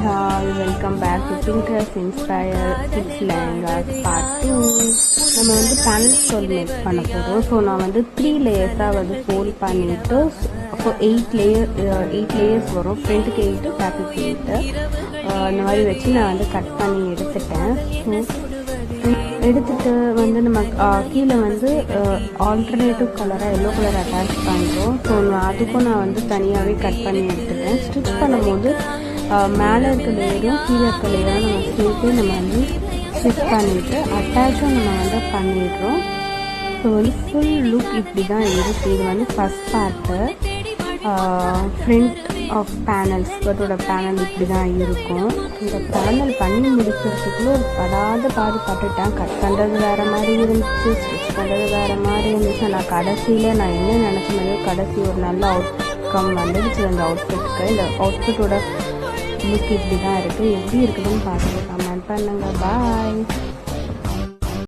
all, welcome back to Pinterest Inspire Kids Lehengas Part 2. நம்ம வந்து panel stole make பண்ண போகிறோம். ஸோ நான் வந்து 3 லேயர்ஸாக வந்து ஃபோல்ட் பண்ணிவிட்டு ஸோ 8 லேயர்ஸ் வரும். ஃப்ரண்ட்டுக்கு 8 பேக்குக்கு 8 இந்த மாதிரி வச்சு நான் வந்து கட் பண்ணி எடுத்துட்டேன். எடுத்துகிட்டு வந்து நம்ம கீழே வந்து ஆல்டர்னேட்டிவ் கலராக எல்லோ கலர் அட்டாச் பண்ணுறோம். ஸோ அதுக்கும் நான் வந்து தனியாகவே கட் பண்ணி எடுத்துட்டேன். ஸ்டிச் பண்ணும்போது மேலே இருக்க லேயரும் கீழே இருக்க லேயரும் நம்ம சேர்த்து நம்ம வந்து ஸ்டிச் பண்ணிவிட்டு அட்டாச்சும் நம்ம வந்து பண்ணிடுறோம். ஸோ வந்து ஃபுல் லுக் இப்படி தான் இருக்குது. இது வந்து first part front of panel, ஸ்கர்ட்டோட பேனல் இப்படி தான் இருக்கும். இந்த பேனல் பண்ணி முடிக்கிறதுக்குள்ள ஒரு பாடு பட்டுட்டேன். கட் பண்ணுறது வேறு மாதிரி இருந்துச்சு, ஸ்டிச் பண்ணுறது வேறு மாதிரி இருந்துச்சு. நான் கடைசியில் நான் என்ன நினச்ச மாதிரியோ கடைசி ஒரு நல்ல அவுட்கம் வந்துடுச்சு அந்த அவுட்ஃபிட்டுக்கு. இந்த அவுட்ஃபிட்டோட லுக் இப்படி தான் இருக்குது. எப்படி இருக்குதுன்னு பார்த்துட்டு கமெண்ட் பண்ணுங்கள். பாய்.